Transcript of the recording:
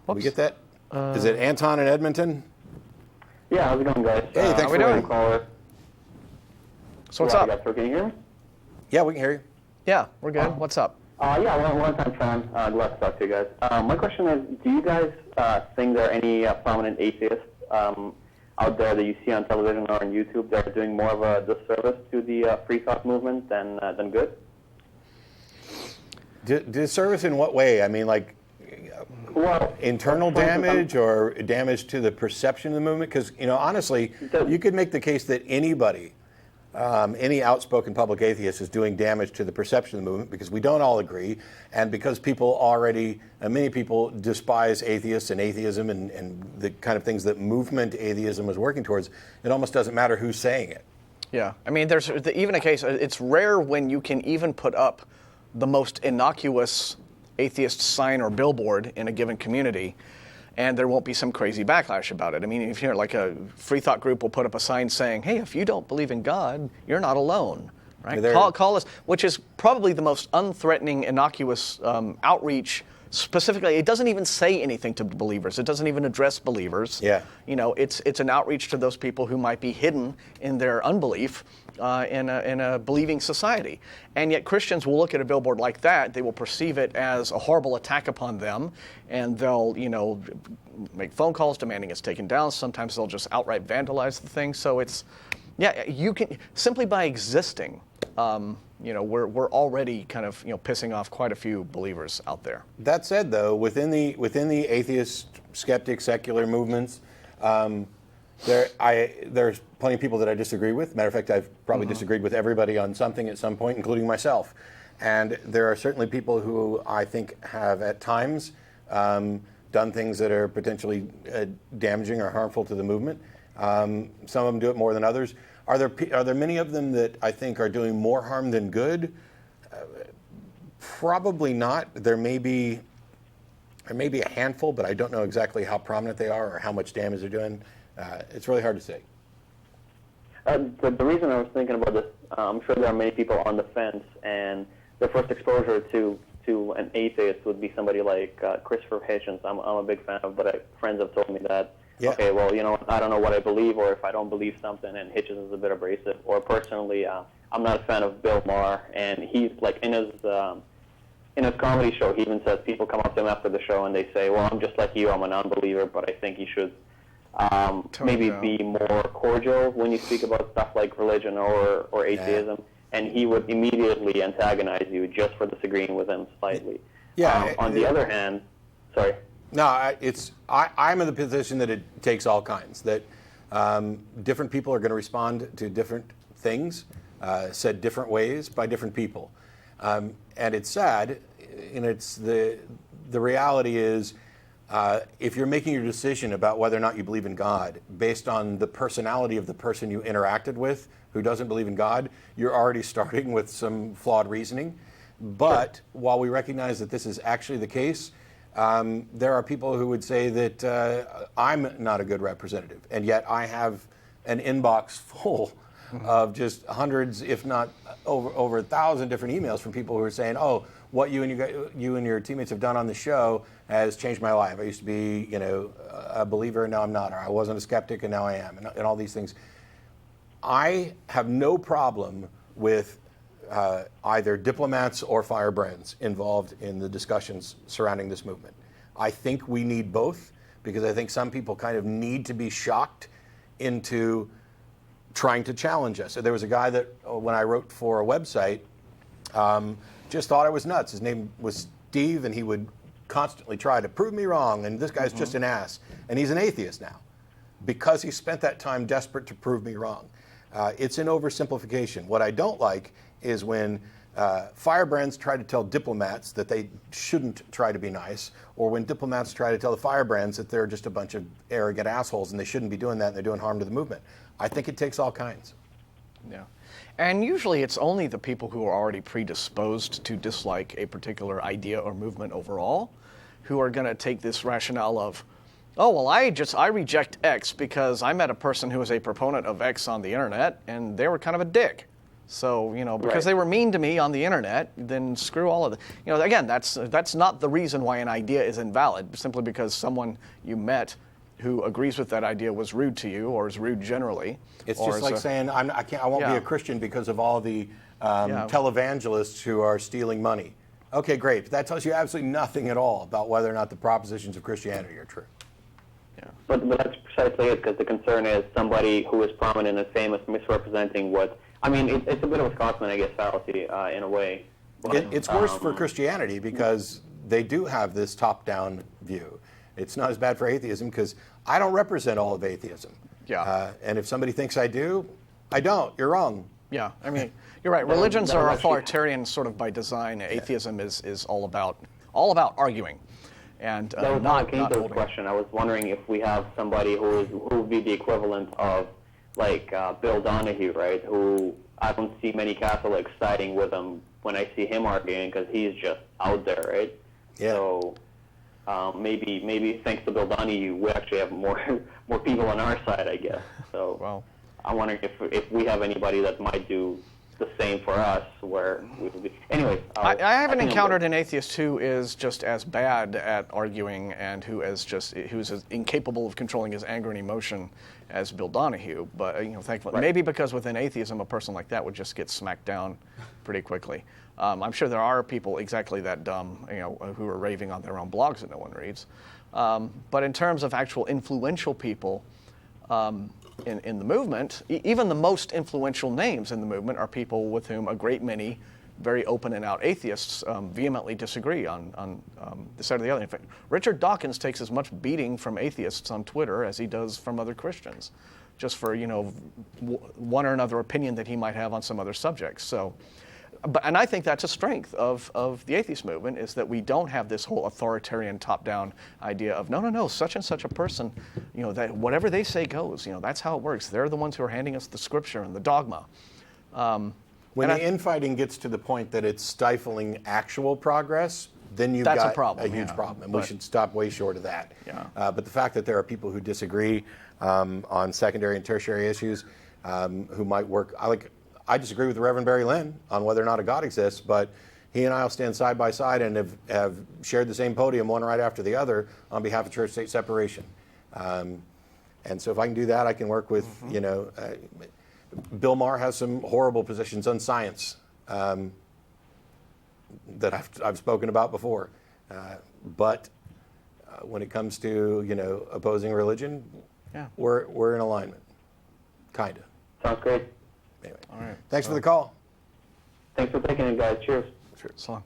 We get that? Is it Anton in Edmonton? Yeah, how's it going, guys? Hey, thanks for waiting. So what's up? Can you hear me? Yeah, we can hear you. Yeah, we're good. What's up? Yeah, long-time fan. Glad to talk to you guys. My question is, do you guys think there are any prominent atheists out there that you see on television or on YouTube that are doing more of a disservice to the free thought movement than good? Disservice in what way? I mean, like, internal damage or damage to the perception of the movement? Because, honestly, you could make the case that anybody, any outspoken public atheist is doing damage to the perception of the movement because we don't all agree, and because many people despise atheists and atheism and the kind of things that movement atheism is working towards. It almost doesn't matter who's saying it. Yeah, I mean, there's even a case, it's rare when you can even put up the most innocuous atheist sign or billboard in a given community, and there won't be some crazy backlash about it. I mean, if you're like a free thought group will put up a sign saying, hey, if you don't believe in God, you're not alone, right? Call us, which is probably the most unthreatening, innocuous outreach. Specifically, it doesn't even say anything to believers. It doesn't even address believers. Yeah. It's an outreach to those people who might be hidden in their unbelief in a believing society. And yet Christians will look at a billboard like that, they will perceive it as a horrible attack upon them, and they'll, make phone calls demanding it's taken down. Sometimes they'll just outright vandalize the thing. So you can, simply by existing, we're already kind of pissing off quite a few believers out there. That said, though, within the atheist, skeptic, secular movements, there's plenty of people that I disagree with. Matter of fact, I've probably disagreed with everybody on something at some point, including myself. And there are certainly people who I think have at times done things that are potentially damaging or harmful to the movement. Some of them do it more than others. Are there many of them that I think are doing more harm than good? Probably not. There may be a handful, but I don't know exactly how prominent they are or how much damage they're doing. It's really hard to say. The reason I was thinking about this, I'm sure there are many people on the fence, and their first exposure to an atheist would be somebody like Christopher Hitchens. I'm a big fan of, but friends have told me that, okay, well, I don't know what I believe, or if I don't believe something, and Hitchens is a bit abrasive. Or personally, I'm not a fan of Bill Maher, and he's like in his comedy show, he even says people come up to him after the show and they say, well, I'm just like you, I'm a non-believer, but I think you should maybe be more cordial when you speak about stuff like religion or atheism, and he would immediately antagonize you just for disagreeing with him slightly. On the other hand, sorry. No, I'm in the position that it takes all kinds, that different people are going to respond to different things, said different ways by different people. And it's sad, and it's the reality is, if you're making your decision about whether or not you believe in God based on the personality of the person you interacted with who doesn't believe in God, you're already starting with some flawed reasoning. But while we recognize that this is actually the case, there are people who would say that I'm not a good representative, and yet I have an inbox full of just hundreds, if not over 1,000 different emails from people who are saying, oh, what you and your teammates have done on the show has changed my life. I used to be, a believer, and now I'm not. Or I wasn't a skeptic, and now I am, and all these things. I have no problem with either diplomats or firebrands involved in the discussions surrounding this movement. I think we need both, because I think some people kind of need to be shocked into trying to challenge us. So there was a guy that, when I wrote for a website, just thought I was nuts. His name was Steve, and he would constantly try to prove me wrong, and this guy's just an ass. And he's an atheist now, because he spent that time desperate to prove me wrong. It's an oversimplification. What I don't like is when firebrands try to tell diplomats that they shouldn't try to be nice, or when diplomats try to tell the firebrands that they're just a bunch of arrogant assholes and they shouldn't be doing that and they're doing harm to the movement. I think it takes all kinds. Yeah. And usually it's only the people who are already predisposed to dislike a particular idea or movement overall who are going to take this rationale of, oh, well, I reject X because I met a person who was a proponent of X on the internet and they were kind of a dick. So, because Right. they were mean to me on the internet, then screw all of it. Again, that's not the reason why an idea is invalid, simply because someone you met who agrees with that idea was rude to you or is rude generally. It's or just is like saying I won't be Yeah. a Christian because of all the televangelists who are stealing money. Okay, great, but that tells you absolutely nothing at all about whether or not the propositions of Christianity are true. But that's precisely it, because the concern is somebody who is prominent and famous misrepresenting what. I mean, it's a bit of a Scotsman, I guess, fallacy in a way. But, It's worse for Christianity because they do have this top-down view. It's not as bad for atheism because I don't represent all of atheism. Yeah. And if somebody thinks I do, I don't. You're wrong. Yeah, I mean, you're right. Religions are actually- authoritarian sort of by design. Atheism is all about arguing, and That was not came to this holding. question. I was wondering if we have somebody who would be the equivalent of, like, Bill Donahue, right? Who I don't see many Catholics siding with him when I see him arguing, because he's just out there, right? Yeah. So maybe thanks to Bill Donahue, we actually have more people on our side, I guess. So Well, I'm wondering if we have anybody that might do the same for us, where we would be. Anyways, I haven't think I'm encountered good. an atheist who is just as bad at arguing and who's as incapable of controlling his anger and emotion as Bill Donahue. But thankfully, Right. maybe because within atheism, a person like that would just get smacked down pretty quickly. I'm sure there are people exactly that dumb, who are raving on their own blogs that no one reads. But in terms of actual influential people. In the movement, even the most influential names in the movement are people with whom a great many very open and out atheists vehemently disagree on the side or the other. In fact, Richard Dawkins takes as much beating from atheists on Twitter as he does from other Christians, just for one or another opinion that he might have on some other subjects. So. And I think that's a strength of the atheist movement, is that we don't have this whole authoritarian top-down idea of no, such and such a person, that whatever they say goes. That's how it works. They're the ones who are handing us the scripture and the dogma. When the infighting gets to the point that it's stifling actual progress, then you've That's a got problem, huge yeah. problem, and we should stop way short of that. Yeah. But the fact that there are people who disagree on secondary and tertiary issues, who might work, I disagree with the Reverend Barry Lynn on whether or not a God exists, but he and I will stand side by side and have shared the same podium, one right after the other, on behalf of church-state separation. And so if I can do that, I can work with, Bill Maher has some horrible positions on science that I've spoken about before. But when it comes to, opposing religion, Yeah. we're in alignment, kind of. Sounds great. Anyway, All right. thanks for the call. Thanks for taking it, guys. Cheers. So long.